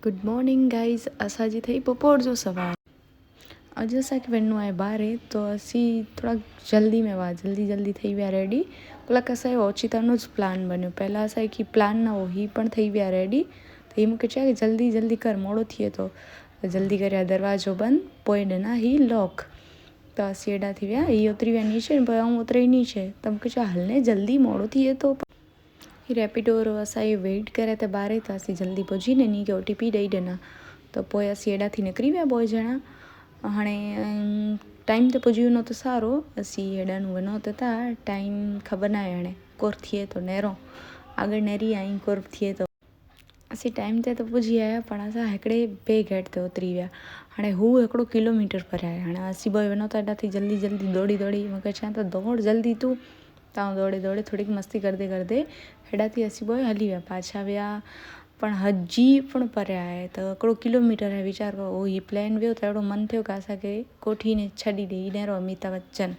Good morning guys. असांजी थी बपोर जो सवार। अॼु असांखे वञिणो आहे ॿाहिरि, त असीं थोरा जल्दी में हुआ, जल्दी थी विया रेडी। कलाक असांजो ओचितानो ज प्लान बनियो। पहिला असांखे प्लान न हो, हीअ पण थी विया रेडी। त हीअ मूंखे चयो की जल्दी कर, मोड़ो थिए थो। त जल्दी करे दरवाज़ो बंदि, पोइ ॾिना हीअ लॉक। त असीं हेॾा थी विया, हीअ उतरी विया नीचे, पोइ आउं उतरी नीचे। त मूंखे चयो हलने जल्दी, मोड़ो थिए थो। ही रैपिडो वारो असांखे वेट करे त ॿाहिरि, त असीं जल्दी पुॼी नी खे OTP ॾेई ॾिना। त पोइ असीं हेॾा थी निकिरी विया ॿ ॼणा। हाणे टाइम ते पुॼी वञो त सारो। असीं हेॾा वञो त था, टाइम ख़बर न आहे हाणे कुर थिए थो नेरो। अगरि नेरी आई कुर थिए थो। असीं टाइम ते त पुॼी आया, पर असां हिकिड़े ॿिए गेट ते उतरी विया। हाणे हू 1 किलोमीटर पर आहे। हाणे असीं ॿ वञो त हेॾा थी जल्दी दौड़ी मूंखे चयां त दौड़ जल्दी तूं। तव्हां दौड़े थोड़ी मस्ती करदे हेॾा थी असीं ॿ हली विया, पाछा विया। पण हजी पण परे आहे, त 1 किलोमीटर आहे। वीचार करो, उहो हीउ प्लेन वियो त अहिड़ो मन थियो की असांखे कोठी ने छॾी ॾे। हींअर अमिताभ बच्चन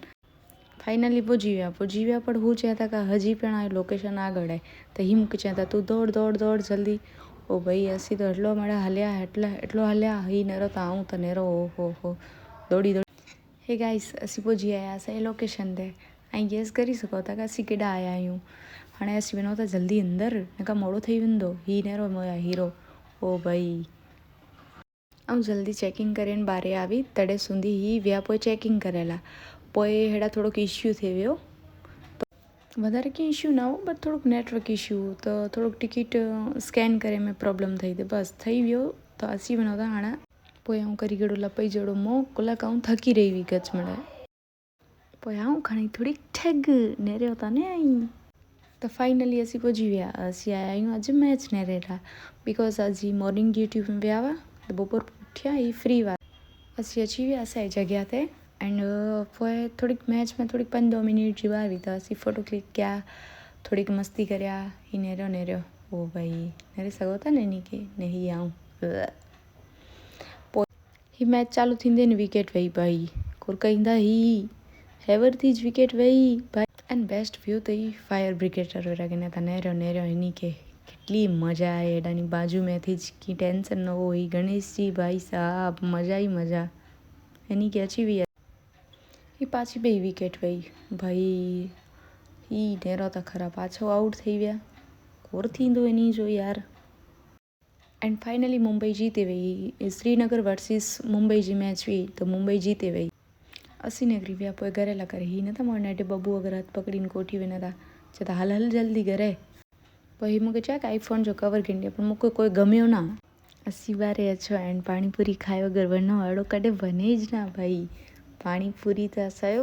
फाइनली पुॼी विया। पर हू चया था की हजी पिण आहे, लोकेशन आगळ आहे। त हीअ मूंखे चया था तूं दौड़ जल्दी। ओ भई असीं त हेॾो महिल हलिया, हेॾो हलिया, हीअ नेरो त आऊं त नेरो। हो दौड़ी हे गाइस, असीं पुॼी आया असांजे लोकेशन ते। ऐं गेस करे सघो था की असीं केॾा आया आहियूं। हाणे असीं वञूं था जल्दी अंदरि, न का मोड़ो ठही वेंदो। हीअ नेरो मोया हीरो। ओ भई ऐं जल्दी चैकिंग करे ॿाहिरि आवी, तॾहिं सूंधी ही विया पोइ चैकिंग करे लाइ। पोइ हेॾा थोरो इश्यू थी वियो। वधारे कंहिं इश्यू न हो, बट थोड़ोक नेटवर्क इश्यू, त थोड़ोक टिकट स्कैन करे में प्रॉब्लम थी बसि थी वियो। त असीं वञूं था हाणे। पोइ आऊं करी गड़ो लपई जहिड़ो मोह, कलाक आऊं थकी रही हुई गच में। पोइ आऊं खणी थोड़ी ठग नेरियो त न आई। त फाइनली असीं पुॼी विया। असीं आया आहियूं अॼु मैच नेरे लाइ, बिकॉज अॼु मॉर्निंग ड्यूटी में विया हुआ, त बपोर पुठियां ई फ्री हुआ। असीं अची विया असांजी जॻह ते। एंड पोइ थोड़ी मैच में 5-2 मिनट जी वार हुई, त असीं फ़ोटो क्लिक कया, थोड़ी मस्ती करिया। ही नेरियो। ओ भई नेरे सघो था न इन खे, न ही आऊं। पोइ ही मैच चालू थींदे न विकेट वई भाई, कुर कहंदा ही हैवरथीज विकेट वई भाई। एंड बेस्ट व्यू त ही फायर ब्रिगेड वारा कहना था नेरियो इन खे। કેટલી મજા આવે એડાની બાજુમાંથી જ, की ટેન્શન ન હોય। ગણેશજી ભાઈ સાहब મજા એની કે અચી વી એ પાછી 2 વિકેટ વઈ ભાઈ। ही नेरो त खरा पाछो आउट थी विया। कोर थींदो इनी जो यार। एंड फाइनली मुंबई जीते वई। श्रीनगर वर्सिस मुंबई जी मैच हुई, त मुंबई जीते वई। असीं निकिरी विया पोइ घरे लाइ करे। ही नथा मोड़े नेटे बबू अगरि हथ पकड़ीने कोठी वञे था, चए था हल जल्दी घरे। पोइ हीअ मूंखे चयो की आईफोन जो कवर किनी ॾिए, पर मूंखे कोई गमियो न। असीं ॿाहिरि अचो एंड पानीपुरी खाए वग़ैरह वञो, अहिड़ो कॾहिं वञे ज न भाई। पानीपुरी त असांजो